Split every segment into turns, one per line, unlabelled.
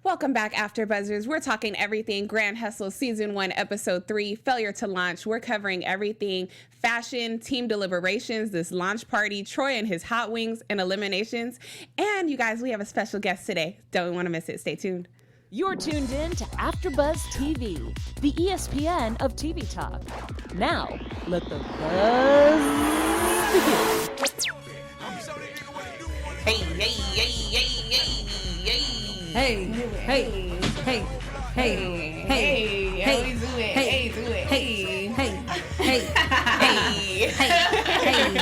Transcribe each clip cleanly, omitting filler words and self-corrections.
Welcome back, AfterBuzzers. We're talking everything Grand Hustle Season 1, Episode 3, Failure to Launch. We're covering everything fashion, team deliberations, this launch party, Troy and his hot wings, and eliminations. And you guys, we have a special guest today. Don't want to miss it. Stay tuned.
You're tuned in to AfterBuzz TV, the ESPN of TV talk. Now, let the buzz begin.
Hey, hey, hey, hey, hey, hey.
Hey, hey, hey, hey, hey, hey, do it, hey, do it, hey, hey, hey, hey.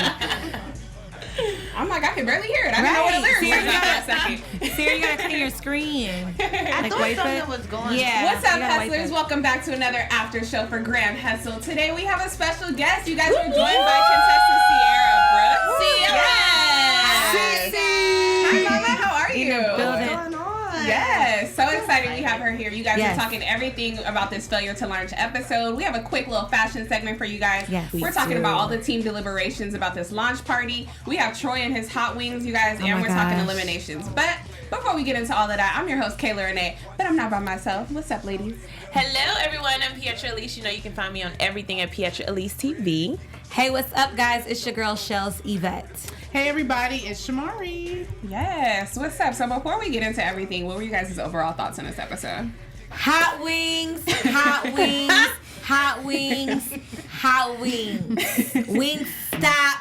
I'm like, I can barely hear it. I don't know what the lyrics are for a second.
Sierra, you gotta clear your screen.
I thought something was going on.
What's up, Hustlers? Welcome back to another after show for Grand Hustle. Today we have a special guest. You guys are joined by contestant Cierra Brooks. Hi, Mama. How are you?
What's
going on?
Yes, so excited we have her here. You guys are talking everything about this failure to launch episode. We have a quick little fashion segment for you guys.
Yes,
we're talking about all the team deliberations about this launch party. We have Troy and his hot wings, you guys, and we're talking eliminations. But before we get into all of that, I'm your host, Kayla Rene'e, but I'm not by myself. What's up, ladies?
Hello, everyone. I'm Pietra Elise. You know you can find me on everything at Pietra Elise TV.
Hey, what's up, guys? It's your girl, Chellz Evette.
Hey everybody, it's Shamarri.
Yes, what's up? So before we get into everything, what were you guys' overall thoughts on this episode?
Hot wings, hot wings, hot wings, hot wings. Wings stop.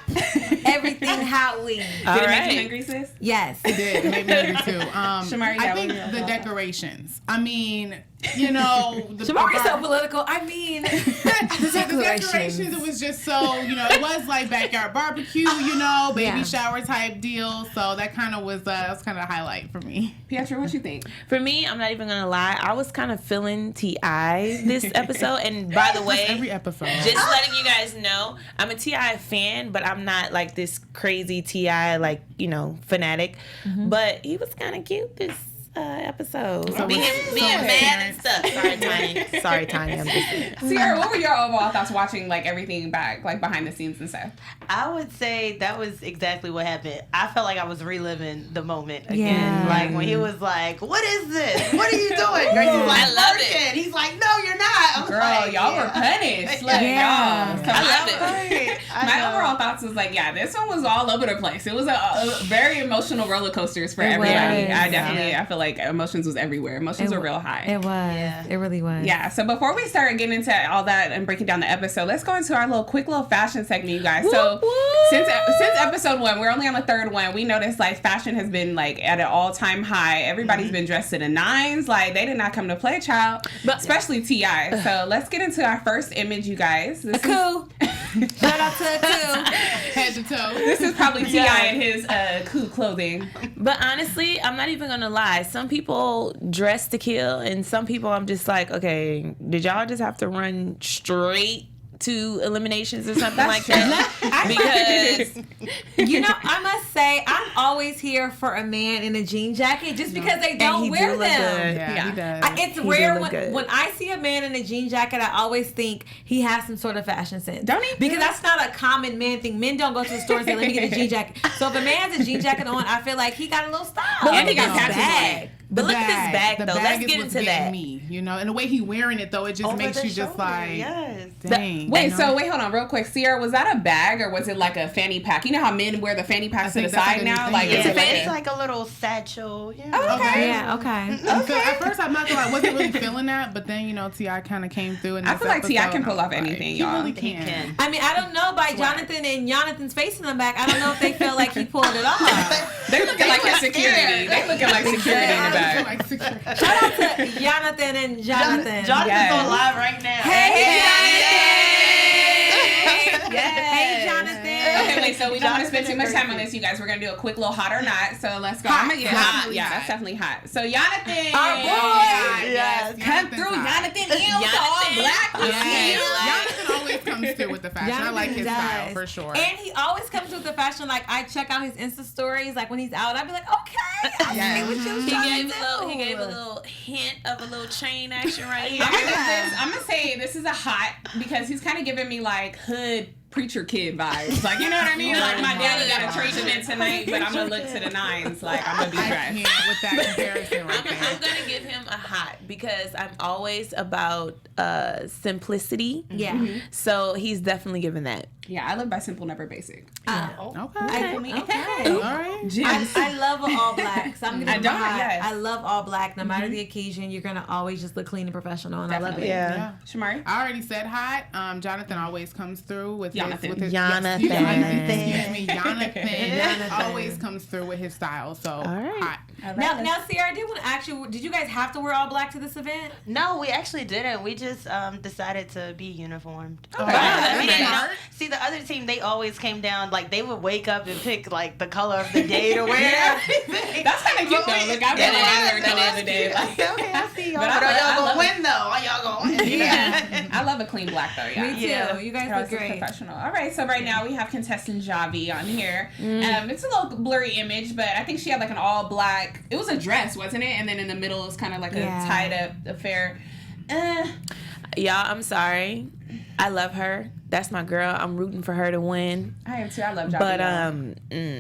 Everything hot wings.
Did it make you hungry, sis?
Yes.
It did. It made me hungry too.
Shamarri,
I think the decorations. I mean, you know,
Shamarri's so political. I mean, the
decorations. It was just so, you know, it was like backyard barbecue, you know, baby shower type deal. So that kind of was kind of a highlight for me.
Pietra, what you think?
For me, I'm not even gonna lie. I was kind of feeling T.I. this episode, and by the way,
every episode.
Just letting you guys know, I'm a T.I. fan, but I'm not like this crazy T.I. like, you know, fanatic. Mm-hmm. But he was kind of cute this episode.
So
being mad and stuff. Sorry, Tanya. I'm just saying.
Sierra, what were your overall thoughts watching like everything back, like behind the scenes and stuff?
I would say that was exactly what happened. I felt like I was reliving the moment again.
Yeah.
Like when he was like, "What is this? What are you doing?" Girl, he's like,
I love
it. He's like, "No, you're not." I'm
Girl,
like,
y'all were punished. Like,
Yeah.
y'all. So
I love it.
My overall thoughts was like, this one was all over the place. It was a very emotional roller coasters for everybody. I feel like emotions was everywhere. Emotions were real high.
It was. Yeah. It really was.
Yeah. So before we start getting into all that and breaking down the episode, let's go into our quick little fashion segment, you guys. So since episode 1, we're only on the third one. We noticed like fashion has been like at an all-time high. Everybody's been dressed to the nines. Like they did not come to play, child. But especially T.I. So let's get into our first image, you guys.
A coup. Shout out to a coup.
Head to toe.
This is probably T.I. in his coup clothing.
But honestly, I'm not even gonna lie. Some people dress to kill, and some people I'm just like, okay, did y'all just have to run straight to eliminations or something like that?
Because you know, I must say I'm always here for a man in a jean jacket just because they don't wear them.
Yeah, he does.
It's rare when I see a man in a jean jacket. I always think he has some sort of fashion sense.
Don't he?
Because that's not a common man thing. Men don't go to the store and say, "Let me get a jean jacket." So if a man has a jean jacket on, I feel like he got a little style.
And he got tattoos on it.
But look at this bag, though. Let's get into that.
Me, you know, and the way he wearing it though, it just makes you just like, dang.
Wait, hold on, real quick, Sierra, was that a bag or was it like a fanny pack? You know how men wear the fanny packs to the side now? Like
it's like a little satchel. Yeah.
Oh, okay.
Yeah. Okay.
So at first, I'm not gonna lie, I wasn't really feeling that, but then you know, T.I. kind of came through. And
I feel like T.I. can pull off anything, y'all.
He really can.
I mean, I don't know by Jonathan and Jonathan's face in the back. I don't know if they feel like he pulled it off.
They looking like his security. They looking like security in the back.
Shout out to Jonathan and Jonathan.
Jonathan's on live right now.
Hey,
Jonathan! Yes.
Hey, Jonathan.
Okay, wait, so we don't want to spend too much time on this, you guys. We're going to do a quick little hot or not. So let's go.
Hot.
Yeah, that's definitely hot. So, Jonathan.
Our boy.
Yes.
Come through, Jonathan. All black.
Jonathan always comes through with the fashion. I like his style for sure.
And he always comes with the fashion. Like, I check out his Insta stories. Like, when he's out, I'd be like, okay, I see what you're trying to do.
He gave a little hint of a little chain action right here.
I'm going to say this is a hot because he's kind of giving me like hood preacher kid vibes. Like, you know what I mean? Like, my daddy got a church event tonight, but I'm going to look to the nines. Like, I'm going to be dressed.
I can't with that comparison right there.
I'm going to give him because I'm always about simplicity.
Yeah.
So he's definitely given that.
Yeah, I live by simple, never basic.
Okay.
Okay.
All right.
I love all black. So I'm gonna
yes.
I love all black. No matter the occasion, you're gonna always just look clean and professional, and I love it.
Yeah.
Shamarri?
I already said hot. Jonathan always comes through with
Jonathan.
his
Jonathan.
Excuse me, Jonathan always comes through with his style. So hot.
Now, Sierra, I did want to ask you, did you guys have to wear all black to this event?
No, we actually didn't. We just decided to be uniformed.
Okay. That's smart.
See, the other team, they always came down, like, they would wake up and pick, like, the color of the day to wear.
That's kind of cute, though. Look, I've been wearing color of the day.
Like, okay, I see y'all.
But
But are
I
y'all
love
going to win, though? Are y'all going to win?
Yeah. I love a clean black, though, yeah.
Me too.
Yeah.
You guys
Girls
look
are
great.
professional. All right, so right now we have contestant Javi on here. It's a little blurry image, but I think she had like an all black. It was a dress, wasn't it? And then in the middle it was kind of like a tied up affair.
Y'all, I'm sorry. I love her. That's my girl. I'm rooting for her to win.
I am too. I love Javi.
But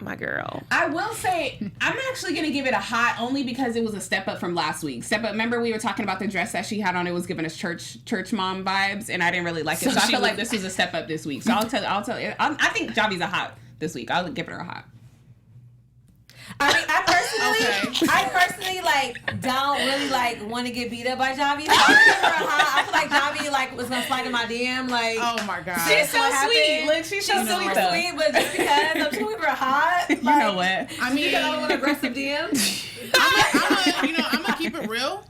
my girl.
I will say I'm actually gonna give it a hot only because it was a step up from last week. Step up. Remember we were talking about the dress that she had on. It was giving us church mom vibes, and I didn't really like it. So I feel like this was a step up this week. So I'll tell. I think Javi's a hot this week. I'll give her a hot.
I mean, I personally like don't really like want to get beat up by Javi. So I give her a hot. I feel like Javi like was gonna slide in my DM. Like,
Oh my God.
She's so sweet. Look, she's so
super
sweet though.
sweet, but just because I'm too her hot, like,
You know what?
I mean,
I don't want aggressive DMs.
I'm gonna keep it real.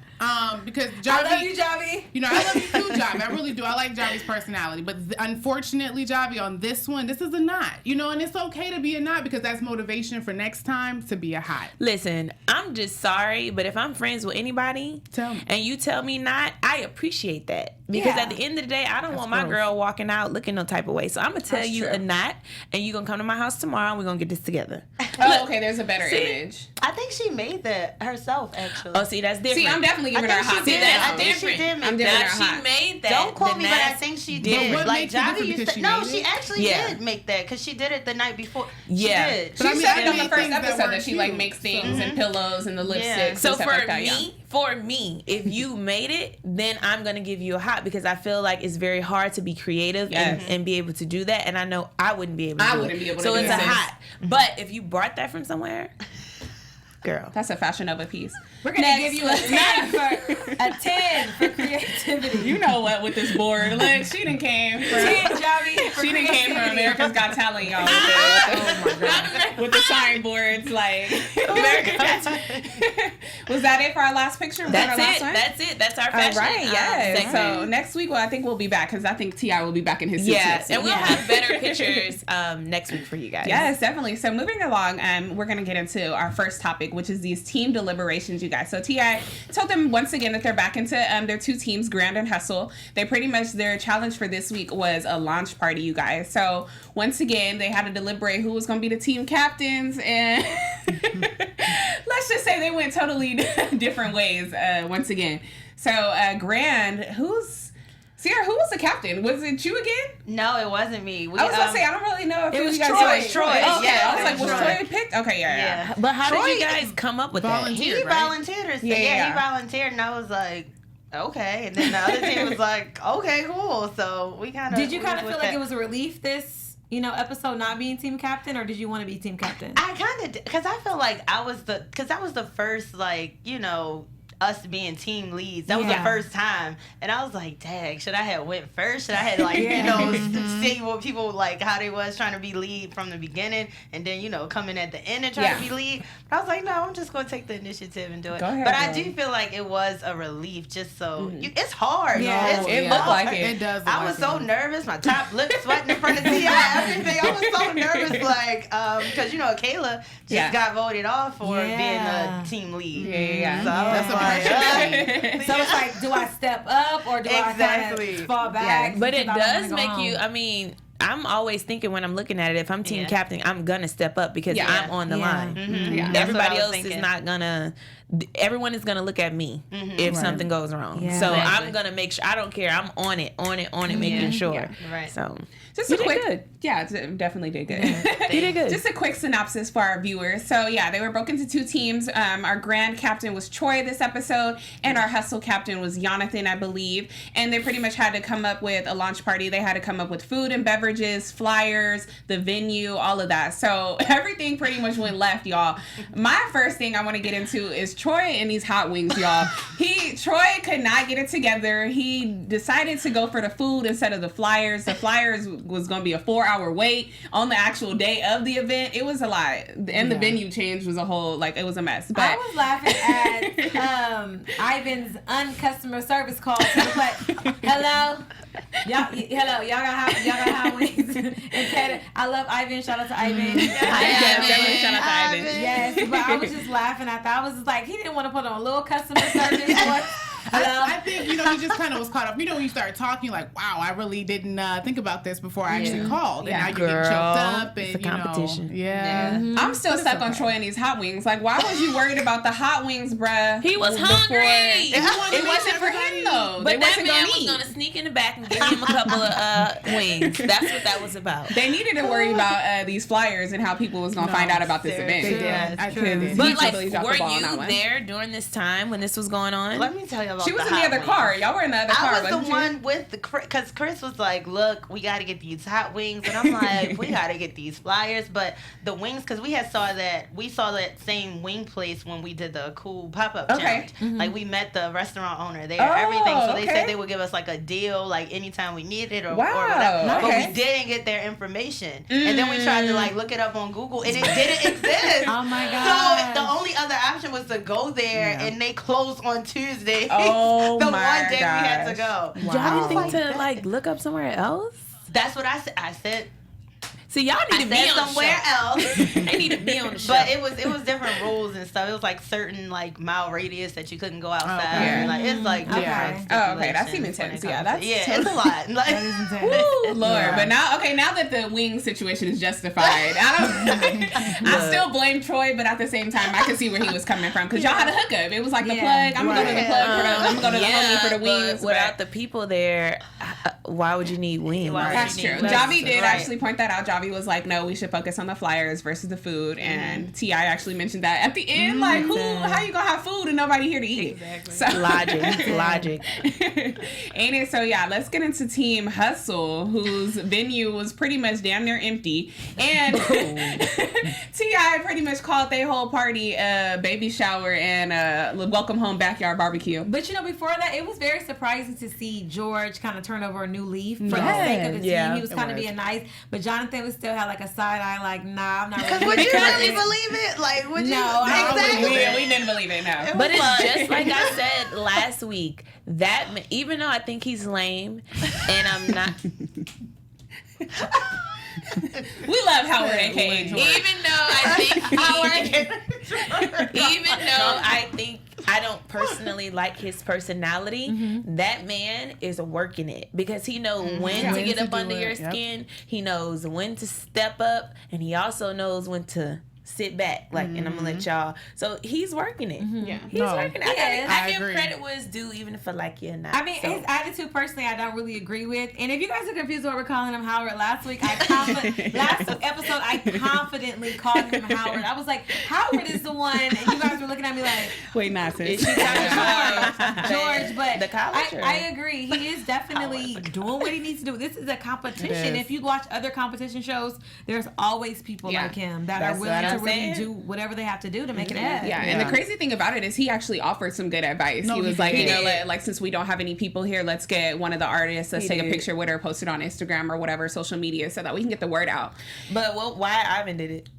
Because Javi,
I love you, Javi.
I love you too, Javi. I really do. I like Javi's personality. But unfortunately, Javi, on this one, this is a knot. And it's okay to be a knot because that's motivation for next time to be a hot.
Listen, I'm just sorry, but if I'm friends with anybody
Tell me.
and you tell me not, I appreciate that. Because
Yeah.
at the end of the day, I don't want my girl walking out looking no type of way. So I'm going to tell you a not, and you're going to come to my house tomorrow, and we're going to get this together.
Oh, okay. There's a better image.
I think she made that herself, actually.
Oh, see, that's different.
See, I'm definitely giving her a hot.
she did.
That's
I think she
different.
did make
I'm giving
that.
her a
Now,
hot.
she made that.
Don't quote me, but I
that's
think she
different.
did.
What
Like,
makes it different
Javi used
because
to.
she
No,
made
she
it?
actually
Yeah.
did make that because she did it the night before.
Yeah.
She did.
She
But I mean,
said
I
it on the
made
first
things that
episode that
weren't
she like
cute.
makes things and pillows and the lipsticks.
So
and stuff
for
like that,
me, if you made it, then I'm gonna give you a hot because I feel like it's very hard to be creative and be able to do that. And I know I wouldn't be able to.
I
do
wouldn't
it.
be able to
So
do
it's
that.
a hot. But if you brought that from somewhere, girl,
That's a Fashion Nova piece.
We're gonna give you a 10 for creativity.
You know what with this board? Look, she done came from.
10, Javi. For
She done came from
creativity.
America's Got Talent, y'all. With the signboards, like. Was that it for our last picture? Was that our last one?
That's it. That's our
All
fashion.
right, yes.
segment.
So next week, well, I think we'll be back because I think T.I. will be back in his suit
Yeah,
next week.
and we'll have better pictures next week for you guys.
Yes, definitely. So moving along, we're going to get into our first topic, which is these team deliberations, you guys. So T.I. told them once again that they're back into their two teams, Grand and Hustle. They pretty much, their challenge for this week was a launch party, you guys. So once again, they had to deliberate who was going to be the team captains, and let's just say they went totally different ways once again. So Grand, Sierra, who was the captain? Was it you again?
No, it wasn't me.
I was going to say, I don't really know if
it was
you guys
Troy.
like
Troy.
Okay,
Yeah,
I was like, was
Troy.
Troy picked? Okay, yeah.
But how
Troy
did you guys come up with that?
volunteered.
He
right?
volunteered. He volunteered, and I was like, okay. And then the other team was like, okay, cool. So we kind of.
Did you kind of feel like it was a relief this, episode not being team captain, or did you want to be team captain?
I kind of did, because I felt like that was the first, like, us being team leads. That was the first time. And I was like, dang, should I have went first? Should I have, like, see what people, like, how they was trying to be lead from the beginning and then, come in at the end and try to be lead? But I was like, no, I'm just going to take the initiative and do it.
Go ahead,
but I
girl.
do feel like it was a relief just so... it's hard.
Yeah.
It looked like it.
It does.
I was so nervous. My top lip sweating in front of T.I. Everything. I was so nervous, like, because Kayla just got voted off for being a team lead.
Yeah.
So
That's a
I was
pressure.
So it's like, do I step up or do I kind of fall back?
But it
because I don't
does
wanna go
make you,
home?
I mean, I'm always thinking when I'm looking at it, if I'm team captain, I'm going to step up because I'm on the line.
Yeah.
That's what I
Everybody
was
else
thinking.
is not going to, everyone is going to look at me if something goes wrong.
Yeah.
So
Exactly.
I'm going to make sure, I don't care, I'm on it, making sure.
Right.
So
Just
You
a
did
quick,
good.
yeah, definitely did good.
You did good.
Just a quick synopsis for our viewers. So yeah, they were broken into 2 teams. Our grand captain was Troy this episode, and our hustle captain was Jonathan, I believe. And they pretty much had to come up with a launch party. They had to come up with food and beverages, flyers, the venue, all of that. So everything pretty much went left, y'all. My first thing I want to get into is Troy and these hot wings, y'all. Troy could not get it together. He decided to go for the food instead of the flyers. The flyers was going to be a 4-hour wait on the actual day of the event. It was a lot. And the venue change was a whole, like, it was a mess. But
I was laughing at Ivan's uncustomer service call to the play. Hello? Y'all got hot wings. And I love Ivan. Shout out to Ivan.
Definitely shout out to Ivan.
Yes, but I was just laughing at that. I was just like, he didn't want to put on a little customer service voice.
I think, he just kind of was caught up. When you start talking, like, wow, I really didn't think about this before I actually called. And now you're getting choked up. And,
it's a competition.
I'm still stuck on Troy and these hot wings. Like, why was you worried about the hot wings, bruh?
He was hungry.
It wasn't for him, though.
But that man was going to sneak in the back and give him a couple of wings. That's what that was about.
They needed to worry about these flyers and how people was going to find out about this event.
They did. I did.
But, like, were you there during this time when this was going on?
Let me tell you about
She was in the other car. Y'all were in the other car.
I was the one with because Chris was like, look, we got to get these hot wings. And I'm like, we got to get these flyers. But the wings, because we saw that same wing place when we did the cool pop-up challenge.
Mm-hmm.
Like, we met the restaurant owner there, everything. So they said they would give us like a deal, like anytime we needed it or whatever.
Nice.
But we didn't get their information. And then we tried to like look it up on Google and it didn't exist.
Oh my God.
So the only other option was to go there and they closed on Tuesday.
Oh
the
my
one day we had to go.
Y'all didn't think to like look up somewhere else?
That's what I said. I said.
See, y'all need to be on
somewhere else.
They need to be on the show.
But it was different rules and stuff. It was like certain like mile radius that you couldn't go outside.
Yeah.
Like it's like different.
Oh, okay. That seems intense. Yeah, that's
it's a lot. Like,
That is intense.
Woo, Lord. But now that the wing situation is justified, I still blame Troy, but at the same time, I can see where he was coming from because y'all had a hookup. It was like the plug. I'm gonna go to the plug I'm gonna go to the homie for the wings.
Without the people there, why would you need wings?
That's true. Javi did actually point that out. Javi was like, no, we should focus on the flyers versus the food. And T.I. actually mentioned that at the end, like, how you gonna have food and nobody here to eat it? So,
Logic.
Ain't it? So yeah, let's get into Team Hustle, whose venue was pretty much damn near empty. And T.I. pretty much called their whole party a baby shower and a welcome home backyard barbecue.
But before that, it was very surprising to see George kind of turn over a new leaf for the sake of the team. He was kind of being nice, but Jonathan was still had like a side eye, like, nah, I'm not really.
Would you really believe it? Like, would you?
No,
exactly.
We didn't believe it. No,
but it's just like I said last week. That even though I think he's lame, and I'm not.
We love Howard, aka George.
Even though I think I don't personally like his personality, that man is working it because he knows when to get up under your skin. He knows when to step up, and he also knows when to sit back, like, and I'm gonna let y'all. So he's working it.
Yeah,
he's working it. I give
agree.
credit where it's due, even if I like you or not.
I mean, his attitude, personally, I don't really agree with. And if you guys are confused what we're calling him Howard, last episode, I confidently called him Howard. I was like, Howard is the one, and you guys were looking at me like,
wait, not sis.
She's
George, but
the college.
I agree. He is definitely doing what he needs to do. This is a competition. If you watch other competition shows, there's always people like him that are willing to really do whatever they have to do to make it happen.
Yeah, and the crazy thing about it is he actually offered some good advice. He was like, like, since we don't have any people here, let's get one of the artists, let's take a picture with her, post it on Instagram or whatever social media so that we can get the word out.
But why Ivan did it?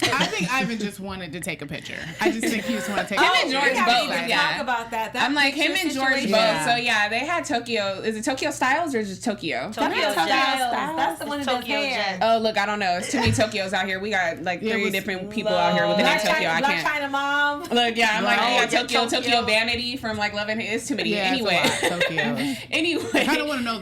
I think Ivan just wanted to take a picture. I just think he just wanted to take a
Him
picture.
and George both.
Talk about that.
I'm like, him and George
situation.
both. So yeah, they had Tokyo. Is it Tokyo Styles or just Tokyo?
Tokyo
Styles.
Jet.
That's the one who does
Tokyo
hair.
Jet.
Oh, look, I don't know. It's too many Tokyos out here. We got like 3 different people out here with the name Tokyo. I
Black
can't.
China Mom.
Look, yeah, I'm like, I got
Tokyo.
Tokyo Vanity from like Love and It's too many.
Yeah,
Anyway,
Tokyo.
anyway,
I kind of want to know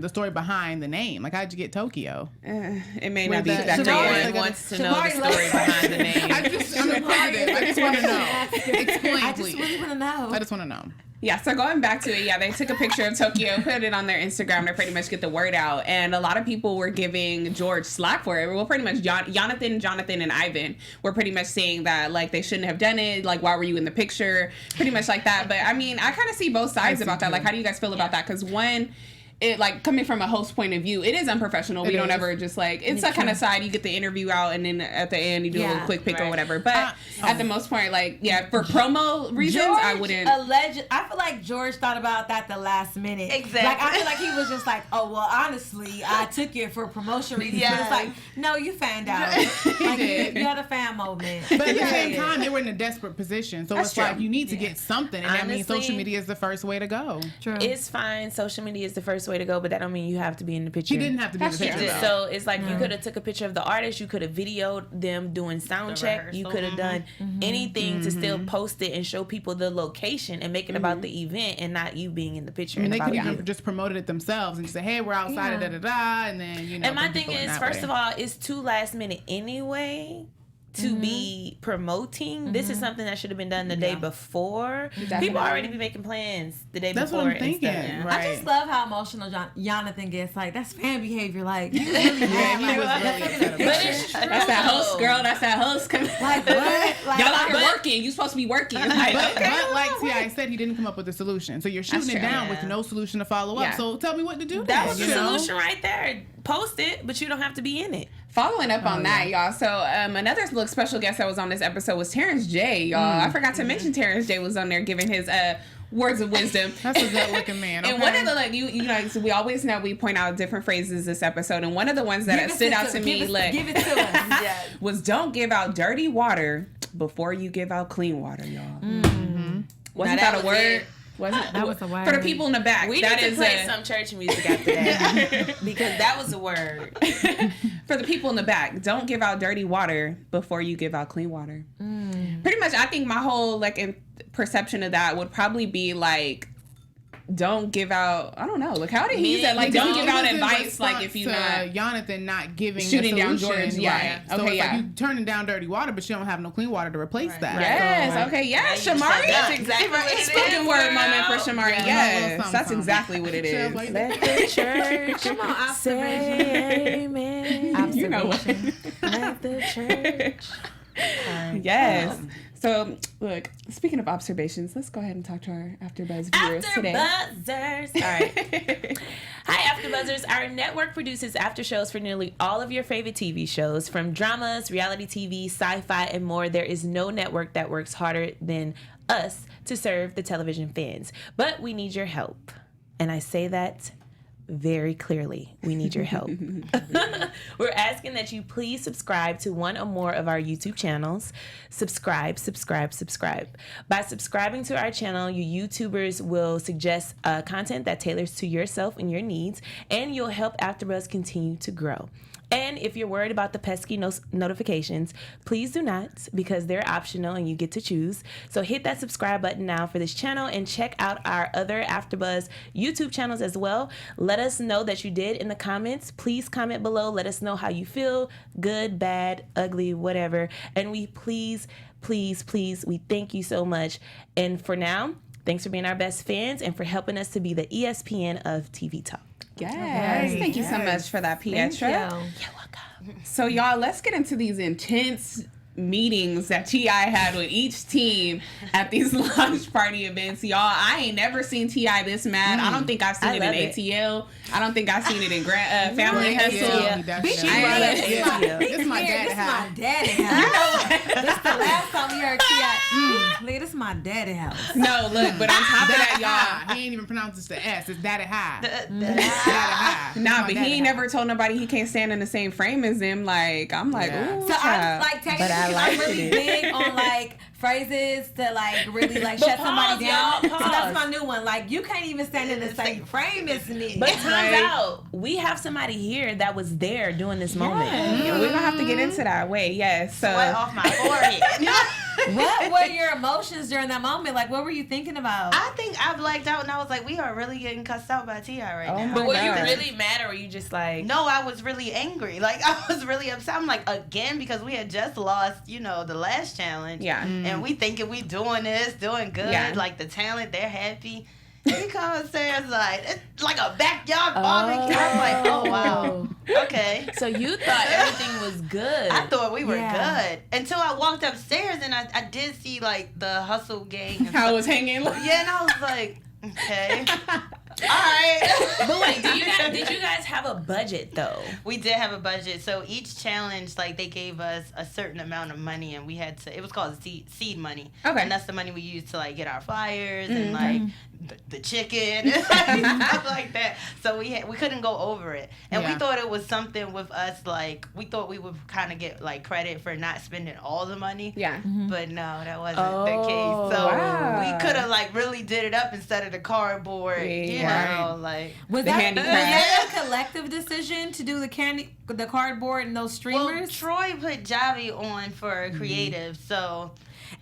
the story behind the name. Like, how'd you get Tokyo?
it may not be
With
that
the-
Tokyo.
Shanae wants to know know the story behind the name.
I'm inquisitive. I just want to know. Explain,
I
please.
just really want to know.
I just want to know.
Yeah, so going back to it, they took a picture of Tokyo, put it on their Instagram to pretty much get the word out. And a lot of people were giving George slack for it. Well, pretty much Jonathan, and Ivan were pretty much saying that, like, they shouldn't have done it. Like, why were you in the picture? Pretty much like that. But, I mean, I kind of see both sides about that. Like, how do you guys feel about that? Because one... It, like, coming from a host point of view, it is unprofessional. We don't ever just, like, it's a kind of side. You get the interview out, and then at the end, you do a little quick pick or whatever. But at the most point, like, for promo reasons,
George
I wouldn't.
I feel like George thought about that the last minute.
Exactly.
Like, I feel like he was just like, oh, well, honestly, I took it for promotion reasons. But it's like, no, you fanned out. Like, you had a fan moment.
But at the same time, they were in a desperate position. So
That's
it's
true.
like, you need to get something. And that means
Honestly,
social media is the first way to go.
True.
It's fine. Social media is the first way to go, but that don't mean you have to be in the picture.
She didn't have to be in the picture, though.
So it's like you could have took a picture of the artist. You could have videoed them doing sound check. You could have done anything to still post it and show people the location and make it about the event and not you being in the picture.
I mean, they
about
could have
you.
just promoted it themselves and just say, hey, we're outside of da-da-da, and then, you know.
And my
bring
thing
people in
is,
that
first
way.
of all, it's too last minute anyway to be promoting. This is something that should have been done the day before. People already be making plans the day
That's
before.
what I'm thinking.
and stuff.
Right.
I just love how emotional Jonathan gets. Like, that's fan behavior. Like, you really have,
he
like,
was
that's
really
taking a
upset about
But
picture.
it's true.
That's that host, girl. That's that host.
Like, what? Like,
Y'all out here working. You supposed to be working. Like,
But like T.I. said, he didn't come up with a solution. So you're shooting it
true.
down with no solution to follow up.
Yeah.
So tell me what to do.
That
then,
was
you
the
know?
solution right there. Post it, but you don't have to be in it.
Following up on that, y'all. So another little special guest that was on this episode was Terrence J, y'all. I forgot to mention Terrence J was on there giving his words of wisdom.
That's a good looking man. Okay?
And one of the, like, you know, so we always know we point out different phrases this episode, and one of the ones that stood out to me, like,
give it to us.
was don't give out dirty water before you give out clean water, y'all. Wasn't that a word? Wasn't
That was a word.
for the people in the back?
We
that
need to
is
play some church music after that because that was a word.
for the people in the back. Don't give out dirty water before you give out clean water. Pretty much, I think my whole perception of that would probably be like, don't give out. I don't know. Like, how did he use that? Like, don't give out advice. Like, if you not
Jonathan not giving
shooting
a
down
solution,
George. Yeah.
right. So
Okay.
it's
Yeah.
like you turning down dirty water, but you don't have no clean water to replace that.
Yes.
So,
Okay. Yeah.
you said
Shamarri.
that's exactly what it is,
Spoken word moment for Shamarri.
Yeah,
Yes.
something,
That's
something.
exactly what it is.
Like,
Let the church
Come on,
say amen.
You know what?
Let the church.
Yes. So, look, speaking of observations, let's go ahead and talk to our AfterBuzz viewers today.
AfterBuzzers. All right. Hi, AfterBuzzers. Our network produces after shows for nearly all of your favorite TV shows. From dramas, reality TV, sci-fi, and more, there is no network that works harder than us to serve the television fans. But we need your help. And I say that very clearly. We need your help. We're asking that you please subscribe to one or more of our YouTube channels. Subscribe. By subscribing to our channel, you YouTubers will suggest content that tailors to yourself and your needs, and you'll help AfterBuzz continue to grow. And if you're worried about the pesky notifications, please do not, because they're optional and you get to choose. So hit that subscribe button now for this channel and check out our other AfterBuzz YouTube channels as well. Let us know that you did in the comments. Please comment below. Let us know how you feel, good, bad, ugly, whatever. And we please, we thank you so much. And for now, thanks for being our best fans and for helping us to be the ESPN of TV Talk.
Yes. Thank you so much for that, Pietra.
You're welcome.
So, y'all, let's get into these intense meetings that T.I. had with each team at these launch party events. Y'all, I ain't never seen T.I. this mad. I don't think I've seen it in
love it.
ATL. I don't think I've seen it in Family Hustle.
This is my daddy house.
This is the last time we heard T.I. Look, this is my daddy house.
No, look, but on top of that, y'all.
He ain't even pronounced it's the S. It's daddy high. Daddy high.
Nah, but he ain't never told nobody he can't stand in the same frame as them. Like, I'm like,
Yeah.
ooh,
So I'm
child.
like, technically,
I
I'm
liked
really
it.
big on like phrases to like really like shut somebody down.
y'all,
So
pause.
that's my new one. Like, you can't even stand in the same frame as me.
But it turns out we have somebody here that was there during this moment.
Yeah, we're gonna have to get into that. Wait, yes. So
Sweat off my forehead.
What were your emotions during that moment? Like, what were you thinking about?
I think I blacked out and I was like, we are really getting cussed out by T.I. right now.
But were you really mad or were you just like...
No, I was really angry. Like, I was really upset. I'm like, again, because we had just lost, the last challenge.
Yeah.
And we thinking we doing this, doing good.
Yeah.
Like, the talent, they're happy. He comes upstairs like, it's like a backyard barbecue. I'm like, oh, wow. Okay.
So you thought everything was good.
I thought we were good. Until I walked upstairs and I did see, like, the hustle gang. And
How it was hanging.
Yeah, and I was like, okay. All right.
But wait, did you guys have a budget though?
We did have a budget. So each challenge, like, they gave us a certain amount of money, and we had to. It was called seed money.
Okay.
And that's the money we used to, like, get our flyers and like the chicken and stuff like that. So we couldn't go over it, and we thought it was something with us. Like, we thought we would kind of get like credit for not spending all the money.
Yeah.
But no, that wasn't the case. So we could have like really did it up instead of the cardboard. You know, like
was
the
that a collective decision to do the cardboard and those streamers?
Well, Troy put Javi on for creative, so.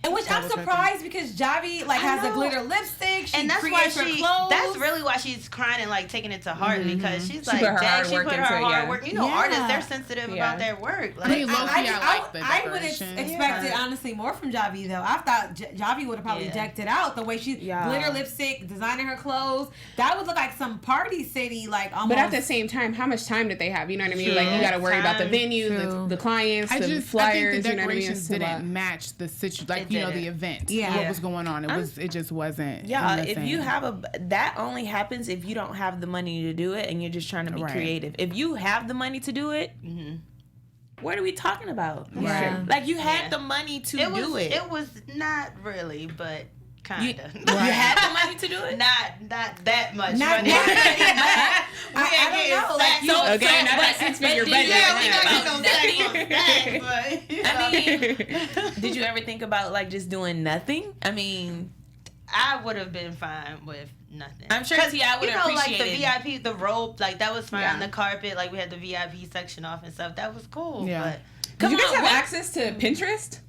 And which I'm surprised because Javi like has a glitter lipstick. She
and that's why
creates her clothes.
That's really why she's crying and like taking it to heart because she's like,
put her hard
she
work
put her
into it,
hard work. You know,
Yeah.
artists, they're sensitive about their work. Like,
I mean, low-key, I like the
I would
decoration.
expected honestly more from Javi though. I thought Javi would have probably decked it out the way she glitter lipstick, designing her clothes. That would look like some party city, like almost.
But at the same time, how much time did they have? You know what I mean? Like, you got to worry about the venue, the clients, the flyers.
I think the
you know what I mean?
decorations didn't match the situation, like the event.
Yeah.
What was going on? It just wasn't.
Yeah, if you have that only happens if you don't have the money to do it and you're just trying to be creative. If you have the money to do it, what are we talking about?
Yeah.
Like you had the money to do it.
It was not really, but kinda.
You had the money to do it?
Not that much
Not
money.
I don't know. Like,
not that six-figure budget.
I mean, did you ever think about like just doing nothing? I mean,
I would have been fine with nothing.
I'm sure T.I. would appreciate
like the VIP, the rope, like that was fine on the carpet. Like we had the VIP section off and stuff. That was cool.
Yeah.
But
Did you guys have access to Pinterest?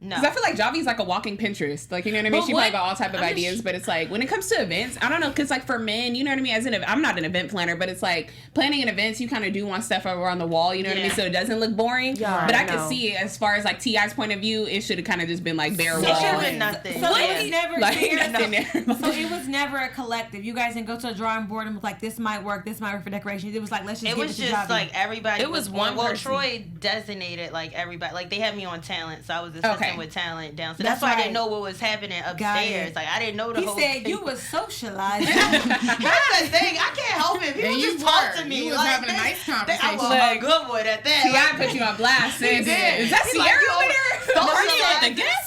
no.
Because I feel like Javi's like a walking Pinterest. Like, you know what I mean? She probably got all type of ideas, but it's like, when it comes to events, I don't know, because like for men, you know what I mean? I'm not an event planner, but it's like, planning an event, you kind of do want stuff over on the wall, you know what I mean? So it doesn't look boring. Yeah, but I can see, as far as like T.I.'s point of view, it should have kind of just been like bare walls.
It should have been nothing.
So it was never
nothing there.
So it was never a collective. You guys didn't go to a drawing board and was like, this might work for decoration. It was like, let's just give it to Javi. It was just
like everybody.
It was one person.
Troy designated like everybody. Like they had me on talent, so I was assisting with talent down. So that's why I didn't know what was happening upstairs. Like I didn't know the whole thing.
He said you was socializing.
That's the thing. I can't help it. People just talk to me.
You was having a nice conversation.
I was a good boy at that.
T.I. put you on blast. Is that Cierra over there?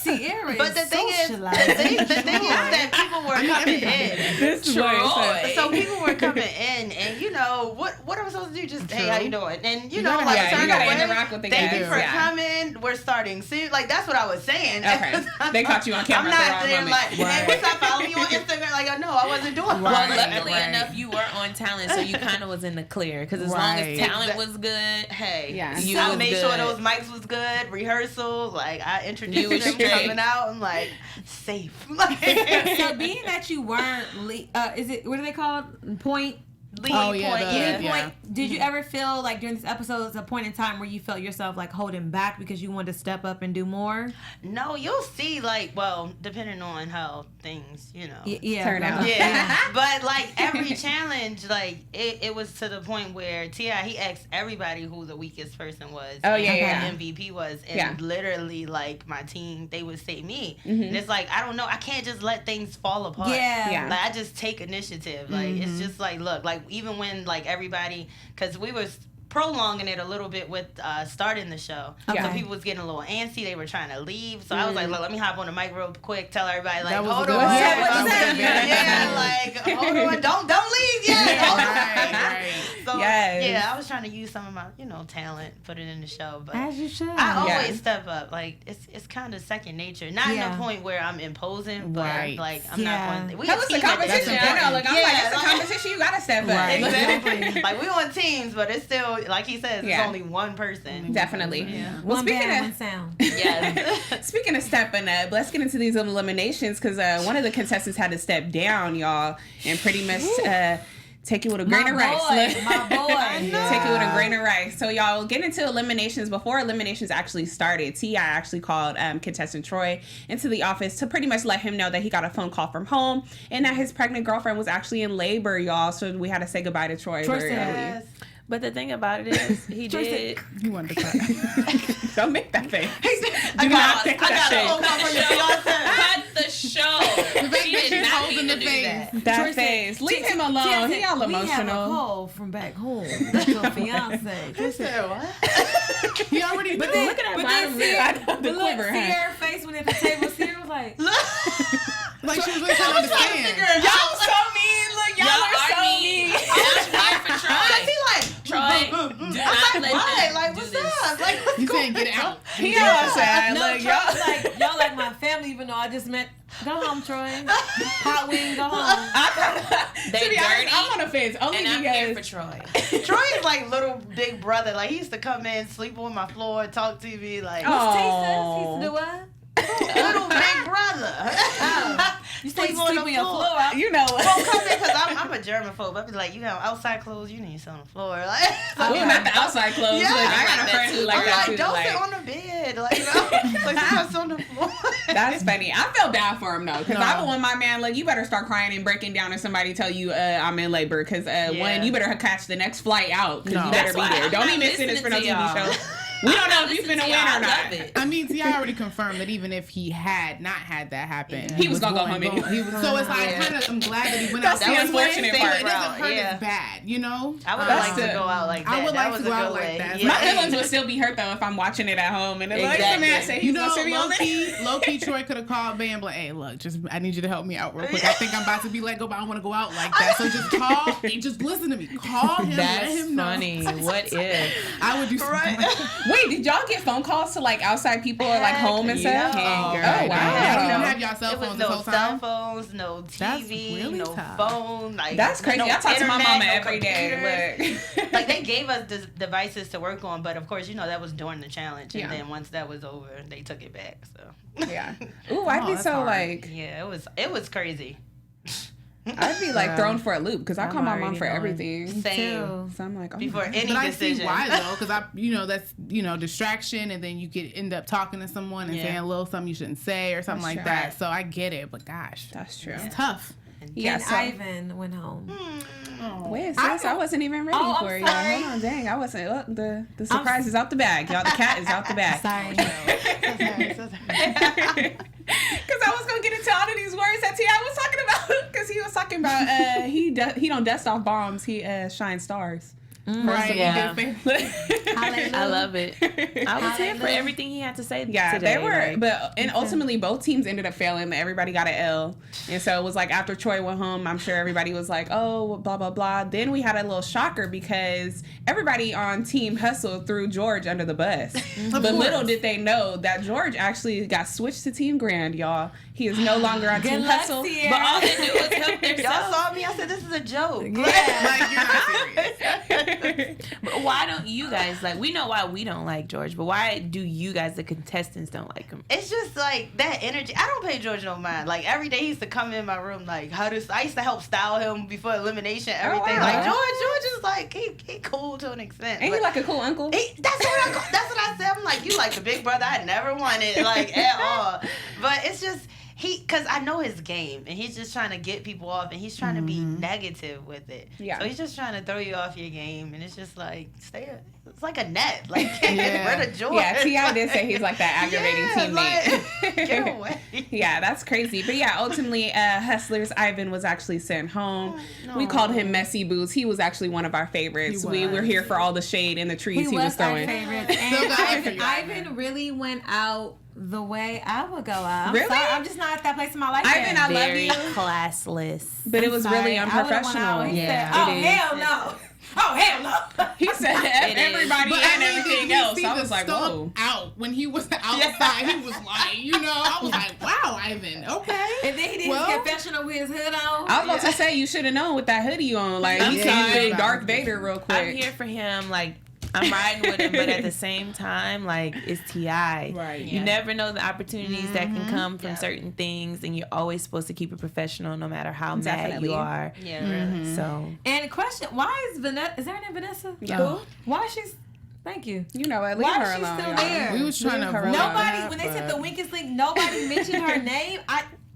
Sierra.
But the thing is that people were coming in. So people were coming in, and you know what am I supposed to do? Just hey, how you doing? And you know, like
you gotta interact with the guys.
Thank you for coming. We're starting soon. Like that's what I was saying.
Okay. They caught you on camera.
I'm not saying like, hey, what's up? Follow me on Instagram. Like, no, I wasn't doing.
Well, luckily enough, you were on talent, so you kind of was in the clear. Because as long as talent was good,
hey,
I
made sure those mics was good. Rehearsal, like I introduced them coming out. I'm like safe.
So being that you weren't, is it what are they called? Point. Did you ever feel like during this episode there's a point in time where you felt yourself like holding back because you wanted to step up and do more?
No, you'll see like, well, depending on how things, you know,
turn out.
Yeah. But like every challenge, like it was to the point where T.I. he asked everybody who the weakest person was.
Oh yeah.
MVP was, and literally like my team, they would say me. And it's like, I don't know, I can't just let things fall apart.
Yeah.
Like I just take initiative. Like it's just like, look, like even when like everybody, because we was prolonging it a little bit with starting the show. So people was getting a little antsy. They were trying to leave. So I was like, look, let me hop on the mic real quick, tell everybody like, hold on. Like, hold on, don't leave yet. Right. So yeah, I was trying to use some of my, you know, talent, put it in the show. But
as you should.
I always step up. Like it's kind of second nature. Not in a point where I'm imposing, but like I'm not one.
That was the competition. I know. Like I'm like, it's a competition. You gotta step up.
Exactly. Like we on teams, but it's still like he says, it's only one person.
Definitely.
Yeah.
Well,
One
speaking
band,
of
one sound.
Yes.
speaking of stepping up, let's get into these eliminations because one of the contestants had to step down, y'all, and pretty much take it with a grain of rice.
My boy.
Take it with a grain of rice. So y'all get into eliminations. Before eliminations actually started, T.I. actually called contestant Troy into the office to pretty much let him know that he got a phone call from home and that his pregnant girlfriend was actually in labor, y'all. So we had to say goodbye to Troy very early.
But the thing about it is, he did.
He wanted to cry.
Don't make that face.
I got a phone call from your fiance.
Cut the show. She did not
holding
mean
the
to do that.
That face. Leave him alone. He all
We have a
emotional.
call from back home. That's your fiance.
He said, what?
He already
But
knew.
then,
Look at that
but
bottom
then
lip.
The
look,
quiver, huh?
Sierra's face when at the table, Sierra was like,
Like she was really trying to understand.
Y'all so mean. Look, y'all are so mean.
That's right for Troy.
He like,
Troy, do not let
why?
them
Like,
do
what's
this.
up? Like, what's
You
going
saying get out?
He all sad.
no,
Look,
Troy
y'all.
was like, y'all like my family, even though I just met. Go home, Troy. Hot wing, go home.
They
To be honest,
dirty,
I'm on the fence. Only
and I'm here for
because
Troy.
Troy is like little big brother. Like, he used to come in, sleep on my floor, talk to me. Like,
Oh.
He used to do what?
little big brother.
You say you
Sleep on
sleep
the
on your
floor.
floor out.
you know
Well,
what?
come in because I'm a germaphobe. I be like, you have outside clothes, you need to sit on the floor. Like,
Ooh, not the outside clothes.
Yeah.
Look, I got
I
a
like
friend
that
who
too.
like
I'm
that
like,
too.
don't
Like,
sit on the bed. Like, you know, like, sit on the floor.
that's funny. I feel bad for him though, because
No.
I would want my man. Like, you better start crying and breaking down if somebody tell you I'm in labor, because one, you better catch the next flight out, because
No.
you better
That's
be
why
there.
I'm
Don't
not
even sit this for no
listening to
TV
y'all.
show. We don't know if you've been a win or not.
I mean, T.I. already confirmed that even if he had not had that happen,
He was gonna go home anyway.
So it's like, I'm glad that he went out.
That's the unfortunate part.
It doesn't hurt
Yeah.
as bad, you know?
I would
That's
like to
the-
go out like that.
I would
That
like
was
to
a
go out
good
like
way.
that.
Yeah.
My feelings would still be hurt though if I'm watching it at home and it's like
Exactly.
the man say he's
You know,
gonna sit me on there.
low key, Troy could have called Bam, like, hey, look, just I need you to help me out real quick. I think I'm about to be let go, but I don't want to go out like that. So just call, just listen to me. Call him, let
That's
him know.
funny. What if?
I would do something.
Wait, did y'all get phone calls to like outside people or like home and stuff?
no.
Oh,
Oh,
wow.
You don't have y'all cell
It was
phones
no
this whole
cell
time?
phones, no
That's
TV,
really
no
tough.
phone. Like,
That's crazy.
no
I talk to my
internet,
mama
no
every day.
computers.
Look.
Like, they gave us the devices to work on, but of course, you know, that was during the challenge. And
Yeah.
then once that was over, they took it back. So,
Yeah. Ooh, I'd be
that's
so
hard.
like,
yeah, it was crazy.
I'd be like thrown for a loop because I
I'm
call my mom
already
for
knowing.
everything.
Same.
So I'm like, oh
Before
my God.
any
But I
decision.
see why though, because that's distraction, and then you could end up talking to someone and
Yeah.
saying a little something you shouldn't say or something
That's
like
true.
that. So I get it, but gosh,
That's true.
it's tough.
Yeah,
And
so
Ivan went home.
wait, sis, I wasn't even ready
Oh, I'm
for you.
sorry.
Hold on, dang, I wasn't. Oh, the surprise is out the bag, y'all. The cat is out the bag.
Sorry.
Because I was gonna get into all of these words that T.I. was talking about. Because he was talking about he don't dust off bombs. He shines stars.
Right?
Yeah.
Hallelujah.
I love it. I was here for
Hallelujah.
everything he had to say
Yeah,
today.
they were,
like,
but ultimately both teams ended up failing. Everybody got an L, and so it was like after Troy went home, I'm sure everybody was like, "Oh, blah blah blah." Then we had a little shocker because everybody on Team Hustle threw George under the bus. But little did they know that George actually got switched to Team Grand, y'all. He is no longer on Team
Good luck,
Hustle.
Sierra.
but all they do is help
Y'all
themselves.
saw me. I said, this is a joke.
Like you're not serious.
But why don't you guys like? We know why we don't like George, but why do you guys, the contestants, don't like him?
It's just like that energy. I don't pay George no mind. Like, every day he used to come in my room, like, I used to help style him before elimination, everything.
wow.
Like, George is like, he cool to an extent.
Ain't he
but
like a cool uncle?
that's what I said. I'm like, you like the big brother I never wanted, like, at all. But it's just, because I know his game, and he's just trying to get people off, and he's trying to be negative with it.
Yeah.
So he's just trying to throw you off your game, and it's just like, it's like a net. Like, get rid of George.
Yeah, T.I. did say he's like that aggravating teammate.
Like, get away.
Yeah, that's crazy. But yeah, ultimately, Hustler's Ivan was actually sent home. We called him Messy Boots. He was actually one of our favorites.
He
We
was.
were here for all the shade and the trees he was
our
throwing.
favorite.
Still got it for
And
you,
Ivan really went out the way I would go out. I'm
Really?
sorry, I'm just not at that place in my life.
Ivan,
yet.
I love
Very
you.
classless.
But it was
Sorry,
really
I would've went out.
unprofessional.
He
Yeah,
said,
it is.
hell no. Oh, hell no.
He said
It is.
everybody
But
and
I mean,
everything
did you
else.
see
I
the
was like,
stump
whoa.
out when he was outside. He was like, I was like, wow, Ivan, okay.
And then he did
Well-
his confessional with his hood on.
I was about to say you should have known with that hoodie on. Like he
Yeah,
sounded
yeah.
Darth Vader real quick.
I'm here for him, like, I'm riding with him, but at the same time, like, it's T.I.
Right.
You never know the opportunities that can come from certain things, and you're always supposed to keep it professional no matter how mad you are.
Yeah, really.
So.
And question, why is Vanessa, is her name Vanessa?
Yeah.
Why she's, thank you.
You know what? Leave
Why
her
is she
alone.
still
y'all.
there?
We was trying to avoid
Nobody,
that,
when they said
but-
the weakest link, nobody mentioned her name.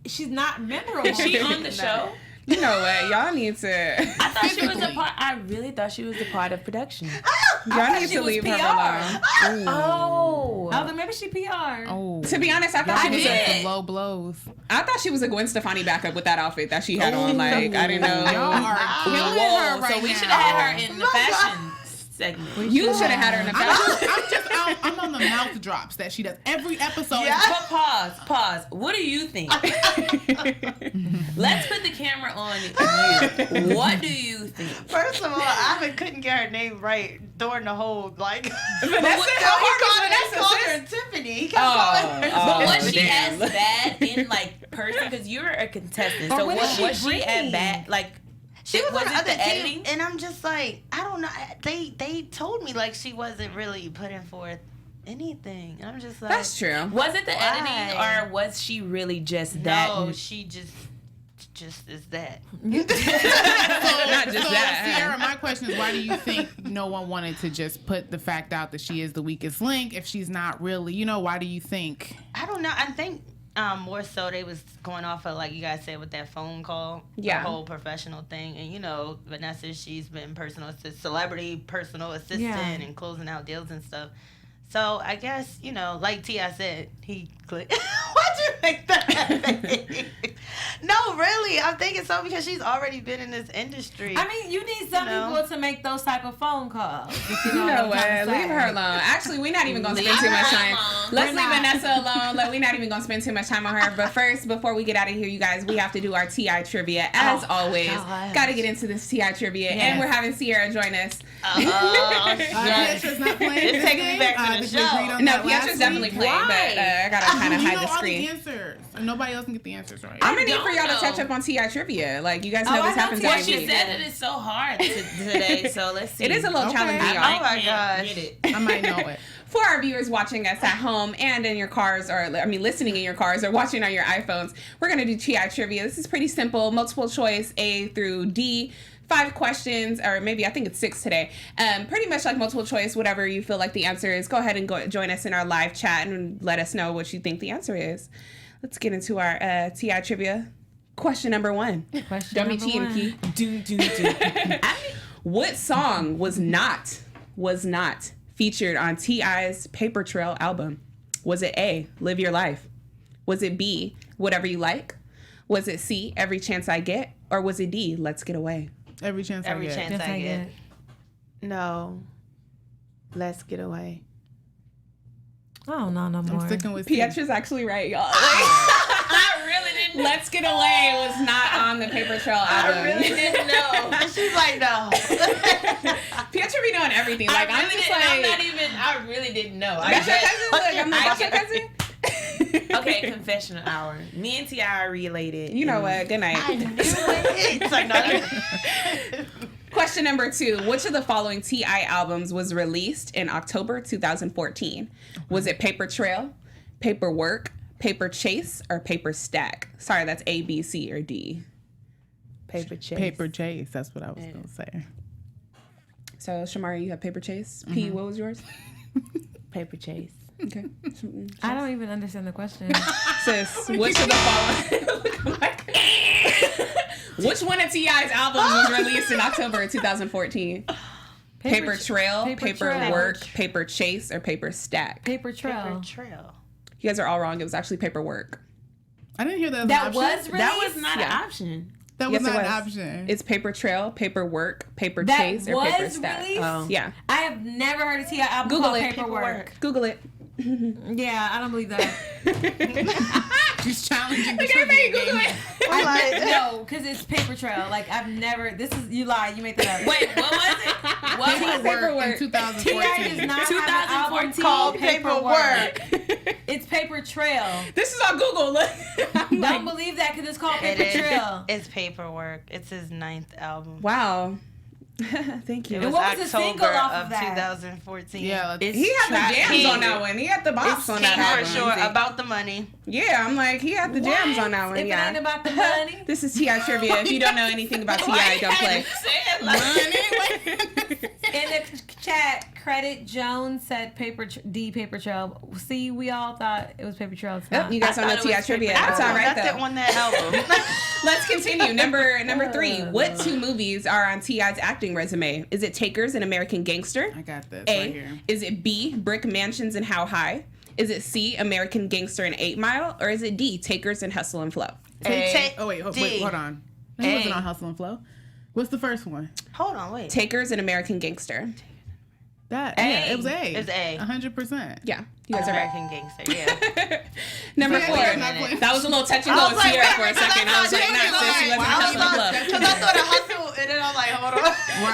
She's not memorable.
Is she on the show?
You know what? Y'all need to.
I thought she was a
Physically.
part. I really thought she was a part of production.
Y'all need
she
to
was
leave her
PR.
alone.
Oh.
Oh, then maybe she PR.
Oh.
To be honest, I thought she
Y'all
was
get
a.
some low blows.
I thought she was a Gwen Stefani backup with that outfit that she had on. Like I didn't
Y'all
know.
are killing
Whoa,
her right
so we
now.
should have had her in the fashion segment.
You should have had her in the fashion.
I'm on the mouth drops that she does every episode.
But pause. What do you think? Let's put the camera on you. What do you think?
First of all, I couldn't get her name right during the whole like.
Vanessa?
He called her Tiffany. He kept calling her.
But was she
damn.
as bad in like person? Because you're a contestant. So
what is
was
she
she as
bringing?
bad? Like
She was on
it
the other
the
team,
editing?
and I'm just like, I don't know. They told me like she wasn't really putting forth anything. I'm just like,
That's true.
Was it the
Why?
editing, or was she really just that?
no, she just is that.
Not just
So,
that.
Sierra, my question is, why do you think no one wanted to just put the fact out that she is the weakest link if she's not really? You know, why do you think?
I don't know. I think more so they was going off of, like you guys said, with that phone call,
Yeah.
the whole professional thing. And you know, Vanessa, she's been celebrity personal assistant
Yeah.
and closing out deals and stuff. So I guess, you know, like T.I. said, he clicked. Why'd you make that? No, really, I'm thinking so because she's already been in this industry.
I mean, you need some people to make those type of phone calls. If you
You know
what I'm
what?
trying
Leave
to
her
say.
alone. Actually, we're not even going to
Leave
spend too
her
much time.
alone.
Let's
We're
leave
not.
Vanessa alone. We're not even going to spend too much time on her. But first, before we get out of here, you guys, we have to do our T.I. trivia. As always,
gosh.
got to get into this T.I. trivia. And we're having Sierra join us.
Pietra's not playing.
It's taking me back to the show.
No, Pietra's definitely playing, but I got to kind of
You
hide
know
the
all
screen.
the answers. And nobody else can get the answers right.
I'm going to need
don't
for y'all to
know.
touch up on T.I. trivia. Like, you guys know
Oh, I
this
know
happens
T.I.
every
She
week.
said that it's so hard today, so let's see.
It is a little
Okay.
challenging, y'all.
Oh my
Can't
gosh.
get it.
I might know it.
For our viewers watching us at home and in your cars, listening in your cars or watching on your iPhones, we're going to do T.I. trivia. This is pretty simple, multiple choice, A through D. 5 questions, or maybe I think it's 6 today. Pretty much like multiple choice, whatever you feel like the answer is. Go ahead and join us in our live chat and let us know what you think the answer is. Let's get into our T.I. trivia. Question number 1.
Question
WT and P.
Do.
What song was not featured on T.I.'s Paper Trail album? Was it A, Live Your Life? Was it B, Whatever You Like? Was it C, Every Chance I Get? Or was it D, Let's Get Away?
Every chance
Every
I get.
chance
Yes,
I get.
No. Let's get away.
Oh, no more.
I'm sticking with C.
Pietra's actually right, y'all. I really didn't. Let's Get Away was not on the Paper Trail album.
I really didn't know.
She's like, no.
Pietra be knowing everything. Like, I'm just like,
I really didn't know.
that's your cousin? Look, I'm like, that's your cousin?
Okay, confessional hour. Me and T.I. are related.
You know what? Good night.
I knew it. It's like, no.
Question number 2. Which of the following T.I. albums was released in October 2014? Was it Paper Trail, Paperwork, Paper Chase, or Paper Stack? Sorry, that's A, B, C, or D.
Paper chase.
Paper chase. That's what I was going to say.
So, Shamarri, you have Paper Chase. P, what was yours?
Paper chase.
Okay.
I don't even understand the question.
Sis, which of the following... Which one of T.I.'s albums was released in October 2014? Paper Trail, Paperwork, Paper Chase, or Paper Stack?
Paper Trail.
Paper trail.
You guys are all wrong. It was actually Paperwork.
I didn't hear that. As
That
an
was
option.
released?
That was not
Yeah.
an option.
That
Yes,
was
it
not an
was.
option.
It's Paper Trail, Paperwork, Paper
That
Chase, or Paper
was
Stack.
released?
Oh.
Yeah.
I have never heard a T.I. album
Google
called
it.
Paperwork.
Google it.
Yeah, I don't believe that.
She's challenging the
Look at me.
trivia
Google
game.
it.
No, because it's Paper Trail. Like, I've never... This is... You lied. You made that up.
Wait, what was it? What was it?
Paperwork in
T.I. does
2014.
not have an album
2014
called
Paperwork.
It's Paper Trail.
This is on Google. Look. I'm
Don't
like,
believe that because it's called
It
Paper
is.
Trail.
It's Paperwork. It's his 9th album.
wow. Thank you.
It was
what was the
October
single off of
of
that?
2014.
Yeah,
He had the jams on that one. He had the bops on that
King
album.
for sure. About the money.
Yeah, I'm like, he had the jams on that one.
If
Yeah.
it ain't about the money.
This is T.I. trivia. If you don't know anything about T.I., don't play.
In the chat, Credit Jones said paper trail. See, we all thought it was paper trail. It's
Oh,
not.
you guys don't know T.I. trivia. That's all right,
That
though.
won that album.
Let's continue. Number 3. What 2 movies are on T.I.'s acting resume? Is it Takers and American Gangster?
I got this
A.
right here.
Is it B. Brick Mansions and How High? Is it C. American Gangster and 8 Mile? Or is it D. Takers and Hustle and Flow?
A.
Wait,
D.
hold on. He wasn't on Hustle and Flow. What's the first one?
Hold on, wait.
Takers and American Gangster.
Yeah, it was A.
It's A.
100%.
Yeah, you guys are right.
American Gangster, yeah.
Number
Yeah,
4.
yeah, not playing.
That was a little touch and go with Sierra for a second. I was like, nah, sis, you wasn't Hustle and Flow.
Because I thought of Hustle, and then I'm like, hold on.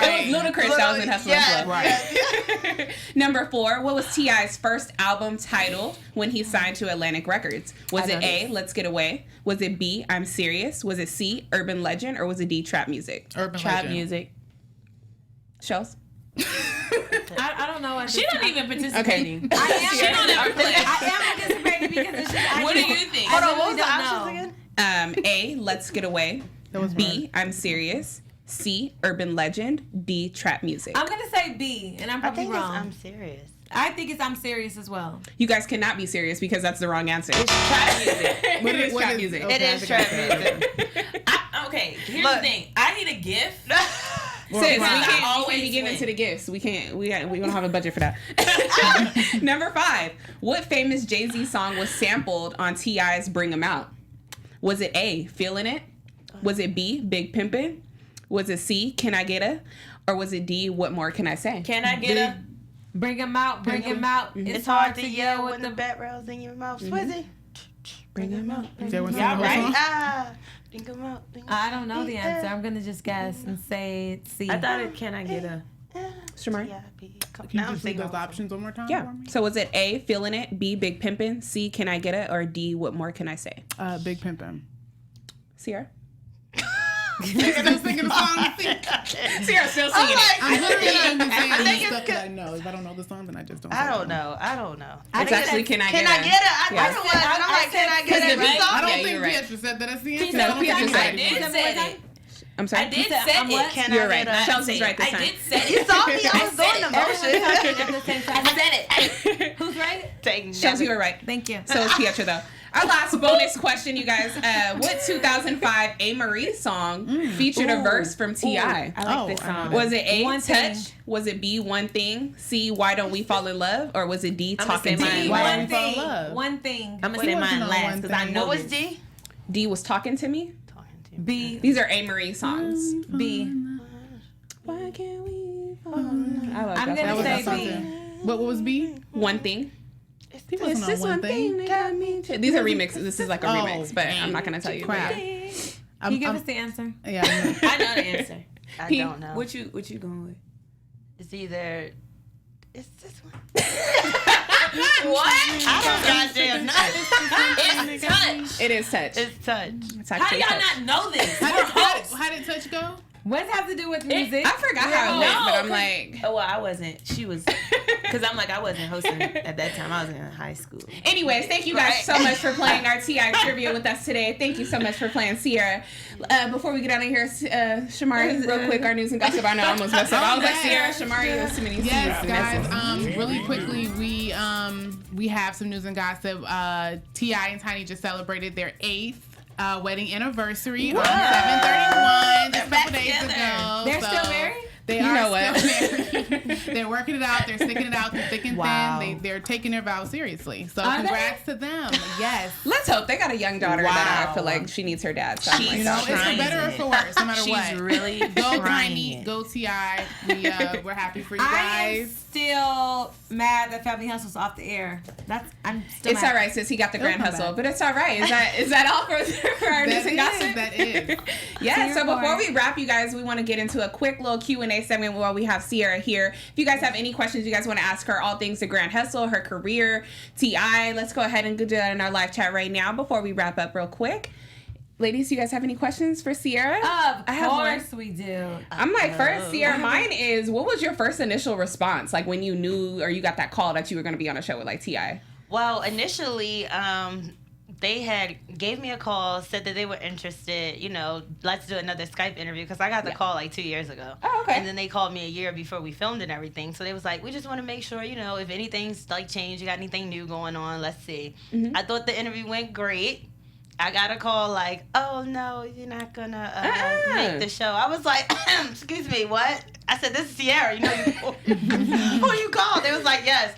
It was Ludacris that was in Hustle and Flow.
Right.
Number 4, what was T.I.'s first album title when he signed to Atlantic Records? Was it A, Let's Get Away? Was it B, I'm Serious? Was it C, Urban Legend? Or was it D, Trap Music?
Urban
Trap
Legend.
music.
Shells?
I don't know.
She not even participating.
I
She don't ever play.
am participating because it's just.
What do you think?
Hold on,
really
what was the
don't
options
know.
again?
A, Let's Get Away.
That was
B, I'm Serious. C, Urban Legend. D, Trap Music.
I'm gonna say B, and I'm
I
probably
think it's
wrong.
I'm Serious.
I think it's I'm Serious as well.
You guys cannot be serious because that's the wrong answer.
It's trap music.
It is Trap Music.
It is trap music.
Okay, here's
Look.
the thing. I need a gift.
Sis, we can't
always
always get
win.
into the gifts. We can't. We don't have a budget for that. Number 5. What famous Jay-Z song was sampled on T.I.'s "Bring 'Em Out"? Was it A, "Feeling It"? Was it B, "Big Pimpin'"? Was it C, "Can I Get A"? Or was it D, "What More Can I Say"?
Can I get a?
Bring him out, bring him out.
It's hard to yell when the bat rails in your mouth. Swizzy.
Bring 'em out.
There was
Y'all
some
right?
Ah. Think 'em out. Think 'em
I don't know the answer. I'm gonna just guess and say C.
I thought it. Can I get a?
Shamarri?
T.I.P.
Can
Now
you
I'm
just read
singing.
those options one more time
Yeah.
for me?
So was it A, "Feeling It"? B, "Big Pimpin'"? C, "Can I Get It"? Or D, "What More Can I Say"?
Big Pimpin'.
Sierra?
I was thinking the song.
Sierra's still singing it.
I'm literally only saying
I think
stuff
it's
that I know. If I don't know the song, then I just don't.
I
say
don't
it.
know. I don't know.
It's actually "Can I Get
Can
It"?
I get it? I
Yeah.
know what. I'm like, can I get
Because
it?
the beat-
I don't
Yeah,
think
you're right.
Pietra said that. That's the answer.
No,
I don't
Pietra
think
said
I
it.
did say it.
I'm sorry?
I did
said,
say
I'm what?
it.
Can
You're
I
right.
get it?
Chelsea was right this
I
time.
did say
You
it.
saw me. I
I
was
said
doing
it.
the motion.
At the same time.
I said it.
Who's right?
Chelsea, you were right.
Thank you.
So is Pietra, though. Our last bonus question, you guys. What 2005 A. Marie song featured a verse from T.I.?
I like this
I know
song.
that.
Was it A,
One
"Touch"?
Thing.
Was it B, "One Thing"? C, "Why Don't We Fall in Love"? Or was it D,
I'm gonna
"Talking
say
to
mine.
Me"?
Why
One
Don't We Fall in
thing.
Love?
One thing.
I'm gonna say
wasn't
mine
on
last
one
because I
thing.
know
What was
this.
D?
D was "Talking to Me."
B.
These are A. Marie songs.
B.
Why can't we fall in love? I like
I'm
that
gonna
song.
That
say
was that
B.
song. What was B?
One Thing.
He wasn't
It's
on
just one thing that got me. These are remixes. This is like a
Oh,
remix, but I'm not gonna tell you.
Crap.
Can you give us the answer?
Yeah. I know.
I know the answer.
I
P.
don't know.
What you going with?
It's either. It's this one.
What?
I don't goddamn know.
It's touch.
It is Touch.
It's touch.
It's
How
actually
do y'all
Touch.
not know this?
How did Touch go?
What does it have to do with music?
I forgot how it went,
No,
but I'm
'cause-
like.
Oh, well, I wasn't. She was. Because I'm like, I wasn't hosting at that time. I was in high school.
Anyways, thank you guys so much for playing our T.I. trivia with us today. Thank you so much for playing, Sierra. Before we get out of here, Shamarri, real quick, our news and gossip. I know I almost messed up. I was like, Sierra, Shamarri, there's too many
Yes,
C's.
guys. Really quickly, we have some news and gossip. T.I. and Tiny just celebrated their 8th wedding anniversary on 7/31 just a couple days
together.
ago.
They're
So
still married?
They
You
are
know what?
still married. They're working it out. They're sticking it out through thick and
Wow.
thin. They're taking their vows seriously. So
Are
congrats to them. Yes.
Let's hope they got a young daughter that I
Wow.
feel like she needs her dad. So I'm like,
You know, it's for
Trying.
better or for worse, no matter
She's
what.
really
Go
trying
Tiny,
it.
go T.I. We're happy for you
I am
guys.
still mad that Family Hustle's off the air. I'm still
it's
mad.
all right, sis. He got the grand
come
hustle,
back.
but it's all right. Is that all for our news and gossip?
That is.
Yeah, so
Sierra
before
boy.
we wrap, you guys, we want to get into a quick little Q&A segment while we have Sierra here. If you guys have any questions you guys want to ask her, all things to Grand Hustle, her career, T.I., let's go ahead and do that in our live chat right now before we wrap up real quick. Ladies, do you guys have any questions for Cierra?
Of
I have
course
one.
we do.
I'm like, first, Cierra, mine is, what was your first initial response? Like when you knew or you got that call that you were going to be on a show with like T.I.?
Well, initially, they gave me a call, said that they were interested, let's do another Skype interview, because I got the call like 2 years ago.
Oh, okay.
And then they called me a year before we filmed and everything. So they was like, we just want to make sure, if anything's like changed, you got anything new going on, let's see.
Mm-hmm.
I thought the interview went great. I got a call like, oh no, you're not gonna make the show. I was like, excuse me, what? I said, this is Cierra, who you called? They was like, yes.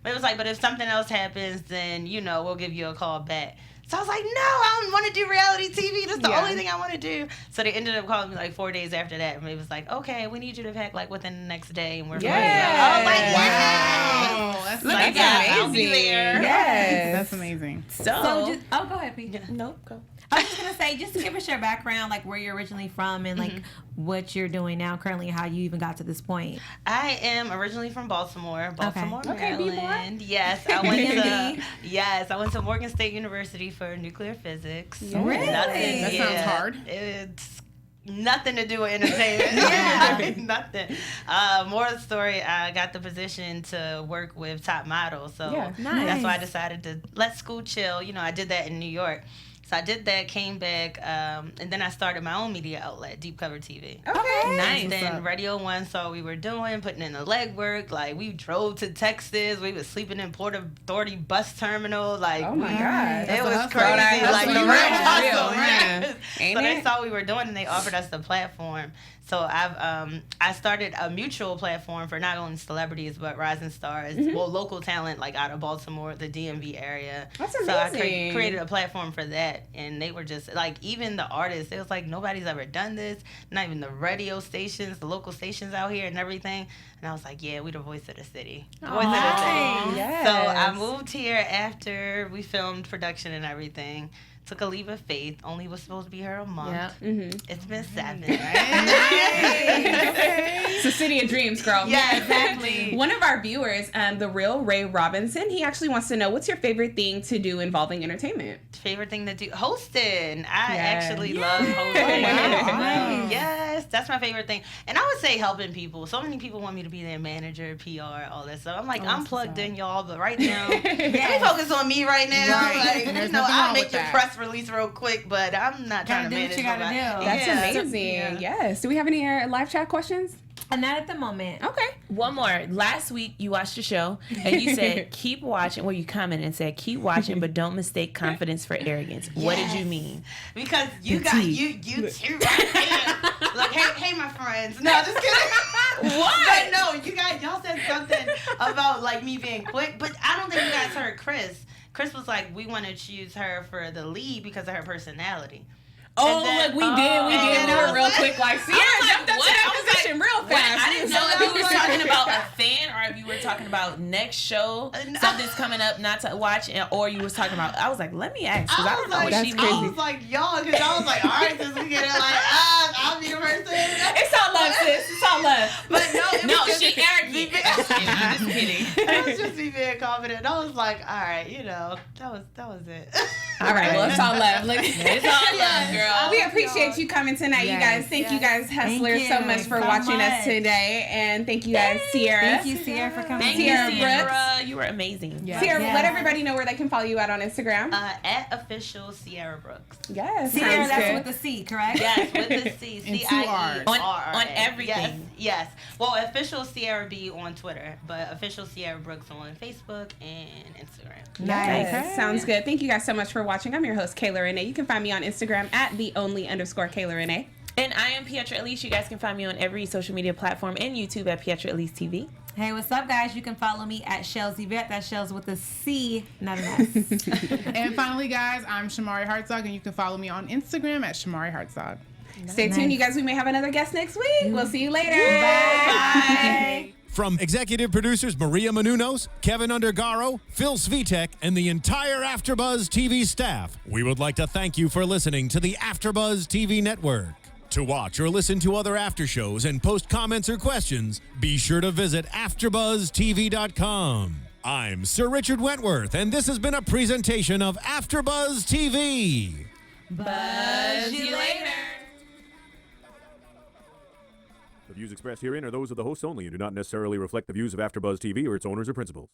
It was like, but if something else happens, then, we'll give you a call back. So I was like, no, I don't want to do reality TV. That's the only thing I want to do. So they ended up calling me like 4 days after that. And it was like, okay, we need you to pack like within the next day. And we're
Yeah.
I was like,
Wow. That's
Like,
amazing.
I'll be there.
Yes.
That's amazing.
So go ahead, P.
Nope, go.
I was just gonna say, just to give us your background, like where you're originally from and like what you're doing now currently, how you even got to this point.
I am originally from Baltimore,
Okay,
Maryland. Yes, I went to Morgan State University for nuclear physics.
Really?
That sounds hard.
It's nothing to do with entertainment. Nothing. More of the story, I got the position to work with top models. So that's why I decided to let school chill. I did that in New York. So I did that, came back, and then I started my own media outlet, Deep Cover TV.
Okay.
Nice.
And then Radio 1 saw what we were doing, putting in the legwork. Like, we drove to Texas. We was sleeping in Port Authority bus terminal. Like,
Oh my God.
it was
hustle.
crazy.
That's
Like,
the
the
real
real
hustle,
hustle.
yeah. Ain't
So they
it?
saw what we were doing, and they offered us the platform. So I started a mutual platform for not only celebrities but rising stars, well, local talent like out of Baltimore, the DMV area.
That's
So I
amazing.
created a platform for that, and they were just like, even the artists, it was like nobody's ever done this, not even the radio stations, the local stations out here and everything. And I was like, yeah, we the voice of the city. The voice of the city.
Yes.
So I moved here after we filmed production and everything. Took a leave of faith. Only was supposed to be here a month.
Yeah.
It's been 7.
It's the city of dreams, girl.
Yeah, exactly.
One of our viewers, the real Ray Robinson, he actually wants to know, what's your favorite thing to do involving entertainment?
Favorite thing to do? Hosting. I
Yes.
actually love hosting.
Oh, wow.
Yes, that's my favorite thing. And I would say helping people. So many people want me to be their manager, PR, all that stuff. I'm like, I'm plugged in, y'all, but right now, let me focus on me right now.
Right.
Like,
There's nothing
I'll
wrong
make
with
your
that.
press release real quick, but I'm not trying to
do what
manage
you gotta
nobody.
do.
That's
Yeah.
amazing.
Yeah.
Yes. Do we have any live chat questions?
And not at the moment.
Okay.
One more. Last week you watched the show and you said keep watching. Well, you commented and said keep watching, but don't mistake confidence for arrogance. What did you mean?
Because you got you too right there. Like, hey, my friends. No, just kidding.
What?
But no, y'all said something about like me being quick, but I don't think you guys heard Chris. Chris was like, we want to choose her for the lead because of her personality.
Oh,
then-
look, we did. We
I
were real
was
quick. Like, Cierra jumped up to that position real fast.
I didn't know if you were talking about a fan or if you were talking about next show, something's coming up not to watch, or you was talking about. I was like, let me ask because I don't know what she
that's crazy.
I was like, y'all, because I was like, all right, since we get it, like, I'll be the person.
It's all love, sis. It's all love.
But no, it
No,
was
she arrogant. I'm just kidding.
It was just me being confident. I was like, all right, that was it.
All right, well, it's all love. Look,
It's all love, girl.
we appreciate you coming tonight, you guys. Thank you guys, hustlers, so
you
much for
so
watching us
much.
today. And thank you guys, Cierra.
Thank you, Sierra, for coming.
Thank
Cierra
you,
Brooks.
Sierra. You were amazing.
Yeah.
Cierra,
Yeah.
let everybody know where they can follow you out on Instagram.
At official Cierra Brooks.
Yes,
Sierra,
sounds
that's
good.
with the C, correct?
Yes, with the C.
And 2
CIE.
Rs.
On everything.
Yes. Well, official Cierra B on Twitter, but official Cierra Brooks on Facebook and Instagram.
Yes,
Nice.
sounds good. Thank you guys so much for watching. I'm your host, Kayla Rene'e. You can find me on Instagram at @the_Kayla Rene'e.
And I am Pietra Elise. You guys can find me on every social media platform and YouTube at Pietra Elise TV.
Hey, what's up, guys? You can follow me at Chellz Evette. That's Chellz with a C, not an S.
And finally, guys, I'm Shamarri Hartzog, and you can follow me on Instagram at Shamarri Hartzog.
Stay tuned, you guys. We may have another guest next week. We'll see you later.
Bye.
From executive producers Maria Menounos, Keven Undergaro, Phil Svitek, and the entire AfterBuzz TV staff, we would like to thank you for listening to the AfterBuzz TV network. To watch or listen to other after shows and post comments or questions, be sure to visit AfterBuzzTV.com. I'm Sir Richard Wentworth, and this has been a presentation of AfterBuzz TV.
Buzz you later.
The views expressed herein are those of the hosts only and do not necessarily reflect the views of AfterBuzz TV or its owners or principals.